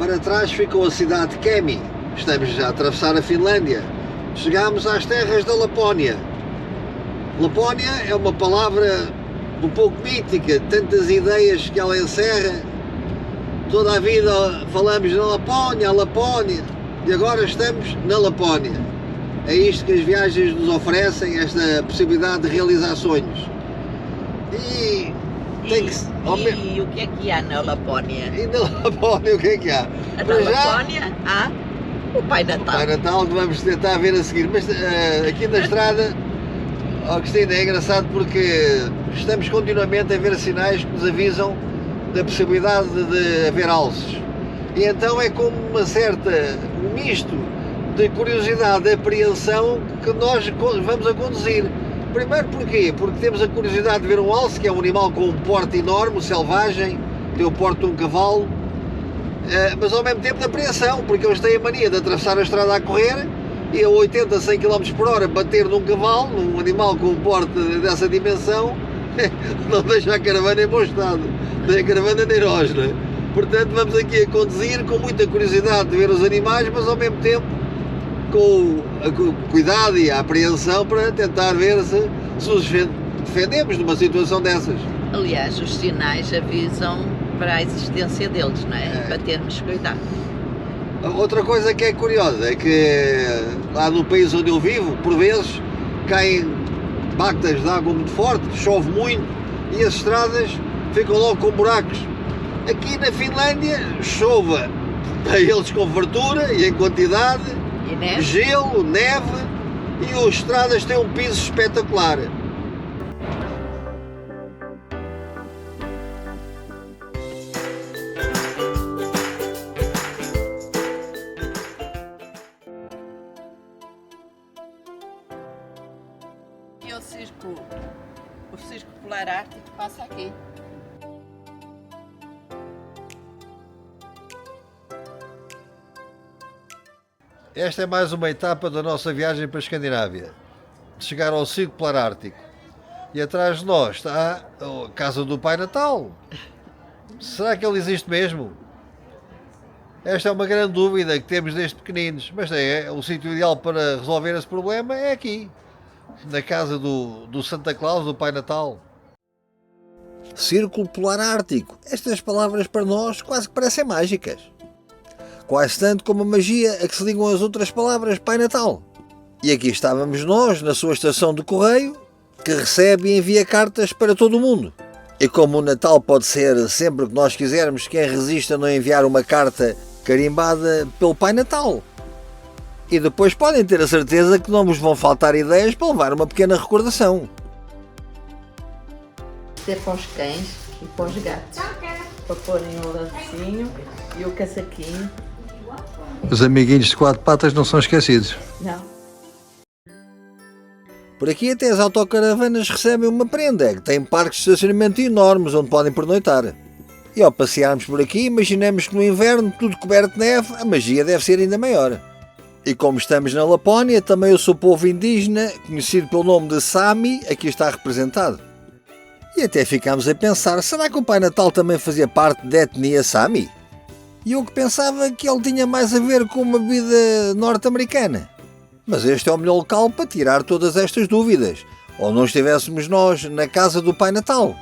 Para trás ficou a cidade de Kemi. Estamos já a atravessar a Finlândia. Chegámos às terras da Lapónia. Lapónia é uma palavra um pouco mítica, tantas ideias que ela encerra. Toda a vida falamos na Lapónia, a Lapónia, e agora estamos na Lapónia. É isto que as viagens nos oferecem, esta possibilidade de realizar sonhos. E o que há na Lapónia? E na Lapónia o que é que há? Na Lapónia há o Pai Natal. O Pai Natal que vamos tentar ver a seguir. Mas aqui na estrada, Cristina, é engraçado porque estamos continuamente a ver sinais que nos avisam da possibilidade de haver alces. E então é como um misto de curiosidade, de apreensão que nós vamos a conduzir. Primeiro porquê? Porque temos a curiosidade de ver um alce, que é um animal com um porte enorme, selvagem, tem o porte de um cavalo, mas ao mesmo tempo de apreensão, porque eles têm a mania de atravessar a estrada a correr e a 80, 100 km por hora bater num cavalo, num animal com um porte dessa dimensão, não deixa a caravana em bom estado, nem a caravana nem nós, não é? Portanto, vamos aqui a conduzir com muita curiosidade de ver os animais, mas ao mesmo tempo com o cuidado e a apreensão para tentar ver se os defendemos numa situação dessas. Aliás, os sinais avisam para a existência deles, não é? Para termos cuidado. Outra coisa que é curiosa é que lá no país onde eu vivo, por vezes, caem bactas de água muito forte, chove muito e as estradas ficam logo com buracos. Aqui na Finlândia, chova a eles com fartura e em quantidade, e neve? Gelo, neve, e as estradas têm um piso espetacular. E o Circo Polar Ártico passa aqui. Esta é mais uma etapa da nossa viagem para a Escandinávia, de chegar ao Circo Polar Ártico. E atrás de nós está a casa do Pai Natal. Será que ele existe mesmo? Esta é uma grande dúvida que temos desde pequeninos, mas o sítio ideal para resolver esse problema é aqui, na casa do Santa Claus, do Pai Natal. Círculo Polar Ártico. Estas palavras para nós quase que parecem mágicas. Quase tanto como a magia a que se ligam as outras palavras Pai Natal. E aqui estávamos nós, na sua estação de correio, que recebe e envia cartas para todo o mundo. E como o Natal pode ser sempre que nós quisermos, quem resiste a não enviar uma carta carimbada pelo Pai Natal? E depois podem ter a certeza que não vos vão faltar ideias para levar uma pequena recordação. Isto é para os cães e para os gatos. Para porem o lacinho e o casaquinho. Os amiguinhos de quatro patas não são esquecidos. Não. Por aqui até as autocaravanas recebem uma prenda, que tem parques de estacionamento enormes onde podem pernoitar. E ao passearmos por aqui, imaginemos que no inverno, tudo coberto de neve, a magia deve ser ainda maior. E como estamos na Lapónia, também o seu povo indígena, conhecido pelo nome de Sami, aqui está representado. E até ficámos a pensar, será que o Pai Natal também fazia parte da etnia Sami? E eu que pensava que ele tinha mais a ver com uma vida norte-americana. Mas este é o melhor local para tirar todas estas dúvidas, ou não estivéssemos nós na casa do Pai Natal.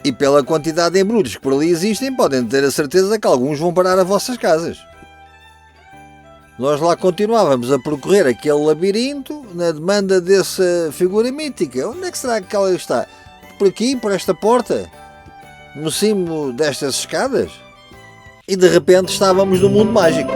E pela quantidade de embrulhos que por ali existem, podem ter a certeza que alguns vão parar a vossas casas. Nós lá continuávamos a percorrer aquele labirinto na demanda dessa figura mítica. Onde é que será que ela está? Por aqui, por esta porta? No cimo destas escadas? E de repente estávamos no mundo mágico.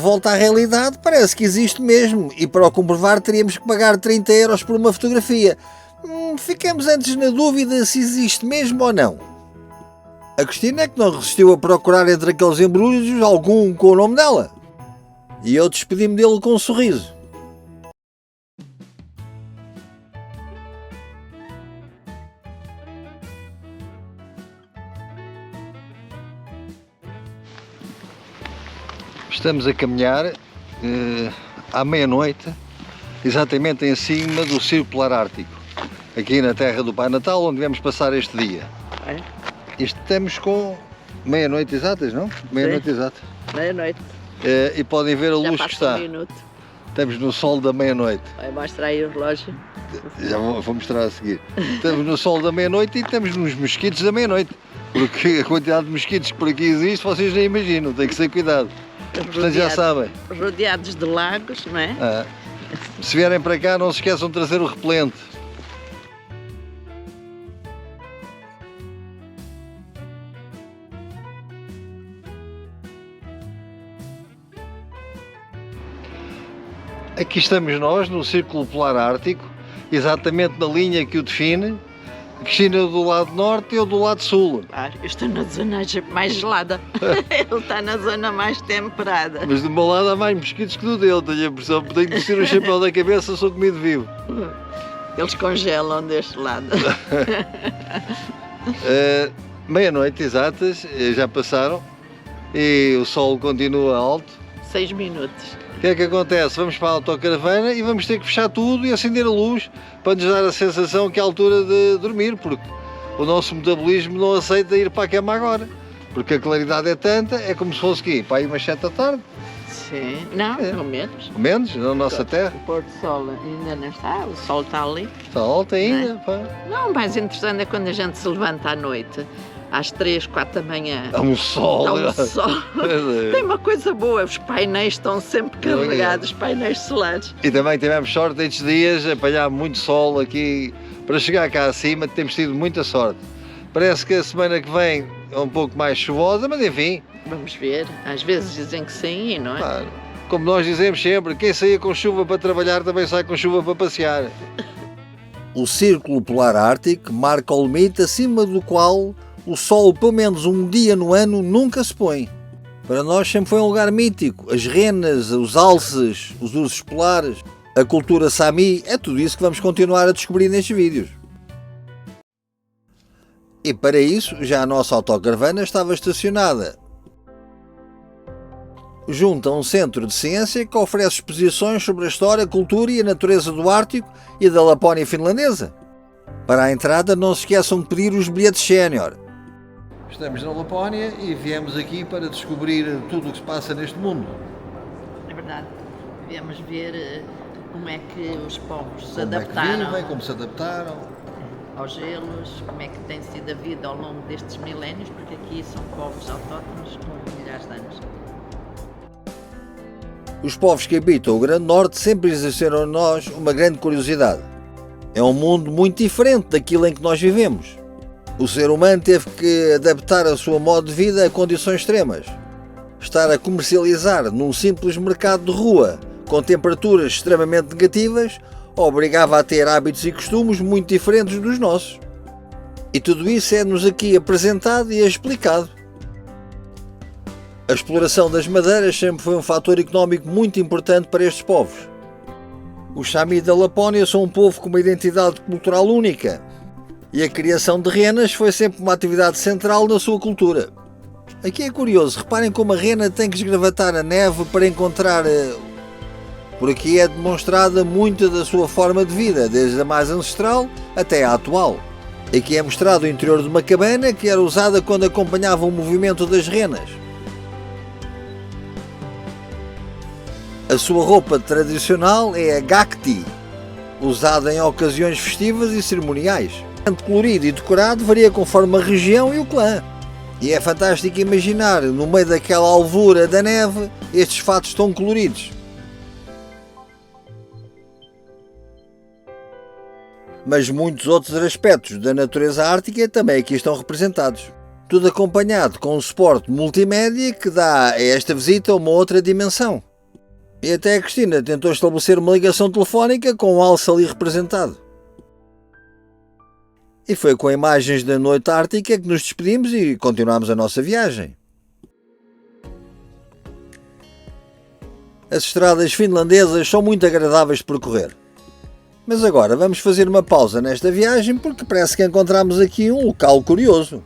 volta à realidade, parece que existe mesmo, e para o comprovar teríamos que pagar 30 euros por uma fotografia. Ficamos antes na dúvida se existe mesmo ou não. A Cristina é que não resistiu a procurar entre aqueles embrulhos algum com o nome dela. E eu despedi-me dele com um sorriso. Estamos a caminhar à meia-noite, exatamente em cima do Círculo Polar Ártico, aqui na terra do Pai Natal, onde viemos passar este dia. É? Estamos com meia-noite exatas, não? Meia-noite exata. Meia-noite. E podem ver a luz que está. Minuto. Estamos no sol da meia-noite. Vai mostrar aí o relógio. Já vou mostrar a seguir. Estamos no sol da meia-noite e estamos nos mosquitos da meia-noite. Porque a quantidade de mosquitos que por aqui existe, vocês nem imaginam, tem que ter cuidado. Portanto, já sabem. Rodeados de lagos, não é? Se vierem para cá, não se esqueçam de trazer o repelente. Aqui estamos nós, no Círculo Polar Ártico, exatamente na linha que o define. A Cristina do lado norte e eu do lado sul. Claro, eu estou na zona mais gelada. Ele está na zona mais temperada. Mas do meu lado há mais mosquitos que do dele, tenho a impressão, porque tenho que vestir o chapéu da cabeça, sou comido vivo. Eles congelam deste lado. Meia-noite exatas, já passaram, e o sol continua alto. 6 minutos. O que é que acontece? Vamos para a autocaravana e vamos ter que fechar tudo e acender a luz para nos dar a sensação que é a altura de dormir, porque o nosso metabolismo não aceita ir para a cama agora, porque a claridade é tanta, é como se fosse aqui, para ir umas 7 da tarde. Sim, não, pelo menos. Menos, na nossa terra. O pôr do sol ainda não está, o sol está ali. Está alto ainda. Pá. Não, o mais interessante é quando a gente se levanta à noite, às 3, 4 da manhã. Há um sol. Há um sol. Tem uma coisa boa, os painéis estão sempre carregados, os painéis solares. E também tivemos sorte estes dias, apanhar muito sol aqui. Para chegar cá acima temos tido muita sorte. Parece que a semana que vem é um pouco mais chuvosa, mas enfim. Vamos ver, às vezes dizem que sim, não é? Claro. Como nós dizemos sempre, quem saía com chuva para trabalhar também sai com chuva para passear. O Círculo Polar Ártico marca o limite acima do qual o sol, pelo menos um dia no ano, nunca se põe. Para nós sempre foi um lugar mítico. As renas, os alces, os ursos polares, a cultura Sami, é tudo isso que vamos continuar a descobrir nestes vídeos. E para isso, já a nossa autocaravana estava estacionada junto a um centro de ciência que oferece exposições sobre a história, cultura e a natureza do Ártico e da Lapónia finlandesa. Para a entrada, não se esqueçam de pedir os bilhetes sénior. Estamos na Lapónia e viemos aqui para descobrir tudo o que se passa neste mundo. É verdade. Viemos ver como é que os povos se Como adaptaram é que vivem, como se adaptaram. aos gelos, como é que tem sido a vida ao longo destes milénios, porque aqui são povos autóctones com milhares de anos. Os povos que habitam o Grande Norte sempre exerceram em nós uma grande curiosidade. É um mundo muito diferente daquilo em que nós vivemos. O ser humano teve que adaptar a sua modo de vida a condições extremas. Estar a comercializar num simples mercado de rua, com temperaturas extremamente negativas, obrigava a ter hábitos e costumes muito diferentes dos nossos. E tudo isso é-nos aqui apresentado e explicado. A exploração das madeiras sempre foi um fator económico muito importante para estes povos. Os Sami da Lapónia são um povo com uma identidade cultural única, e a criação de renas foi sempre uma atividade central na sua cultura. Aqui é curioso, reparem como a rena tem que esgravatar a neve para encontrar... Por aqui é demonstrada muita da sua forma de vida, desde a mais ancestral até a atual. Aqui é mostrado o interior de uma cabana que era usada quando acompanhava o movimento das renas. A sua roupa tradicional é a gakti, usada em ocasiões festivas e cerimoniais. Tanto colorido e decorado varia conforme a região e o clã. E é fantástico imaginar, no meio daquela alvura da neve, estes fatos tão coloridos. Mas muitos outros aspectos da natureza ártica também aqui estão representados. Tudo acompanhado com um suporte multimédia que dá a esta visita uma outra dimensão. E até a Cristina tentou estabelecer uma ligação telefónica com o alce ali representado. E foi com imagens da noite ártica que nos despedimos e continuámos a nossa viagem. As estradas finlandesas são muito agradáveis de percorrer. Mas agora vamos fazer uma pausa nesta viagem porque parece que encontramos aqui um local curioso.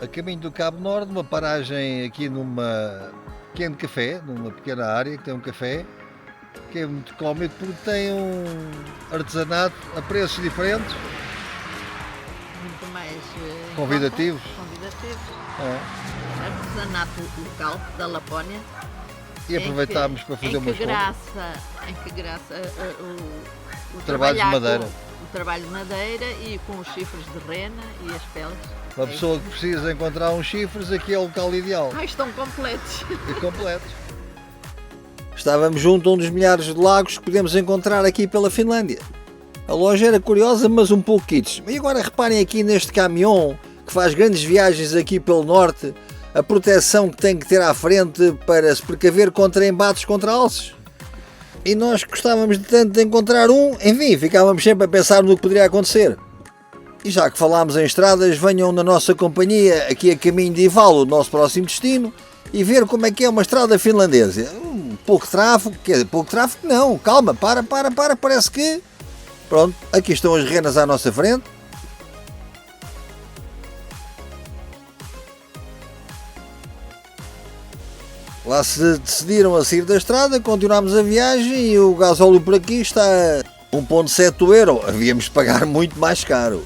A caminho do Cabo Norte, uma paragem aqui numa pequeno café, numa pequena área que tem um café, que é muito cómico porque tem um artesanato a preços diferentes, Muito mais convidativos. Artesanato local da Lapónia. E aproveitámos para fazer umas fotos. Em que graça o Trabalho de trabalhar madeira. o trabalho de madeira e com os chifres de rena e as peles. Uma pessoa que precisa encontrar uns chifres, aqui é o local ideal. Estão completos. E completos. Estávamos junto a um dos milhares de lagos que podemos encontrar aqui pela Finlândia. A loja era curiosa, mas um pouco kitsch. E agora reparem aqui neste caminhão que faz grandes viagens aqui pelo norte, a proteção que tem que ter à frente para se precaver contra embates contra alces. E nós gostávamos de tanto de encontrar um, enfim, ficávamos sempre a pensar no que poderia acontecer. E já que falámos em estradas, venham na nossa companhia aqui a caminho de Ivalo, o nosso próximo destino, e ver como é que é uma estrada finlandesa. Pouco tráfego, quer dizer, pouco tráfego não, calma, para, parece que... Pronto, aqui estão as renas à nossa frente. Lá se decidiram a sair da estrada, continuámos a viagem e o gasóleo por aqui está a 1,7 euro. Havíamos de pagar muito mais caro.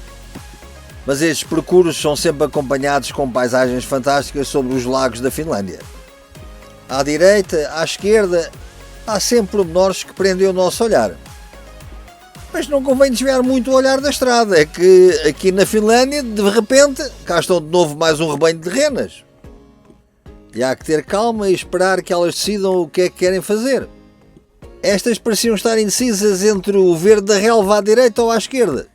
Mas estes percursos são sempre acompanhados com paisagens fantásticas sobre os lagos da Finlândia. À direita, à esquerda, há sempre pormenores que prendem o nosso olhar. Mas não convém desviar muito o olhar da estrada, é que aqui na Finlândia, de repente, cá estão de novo mais um rebanho de renas. E há que ter calma e esperar que elas decidam o que é que querem fazer. Estas pareciam estar indecisas entre o verde da relva à direita ou à esquerda.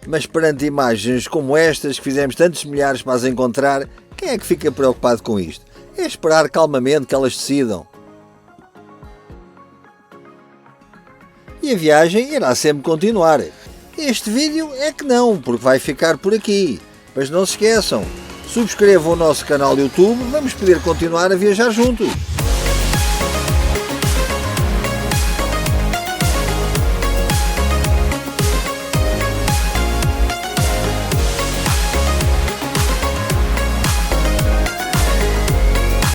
Mas perante imagens como estas, que fizemos tantos milhares para as encontrar, quem é que fica preocupado com isto? É esperar calmamente que elas decidam. E a viagem irá sempre continuar. Este vídeo é que não, porque vai ficar por aqui. Mas não se esqueçam, subscrevam o nosso canal YouTube, vamos poder continuar a viajar juntos.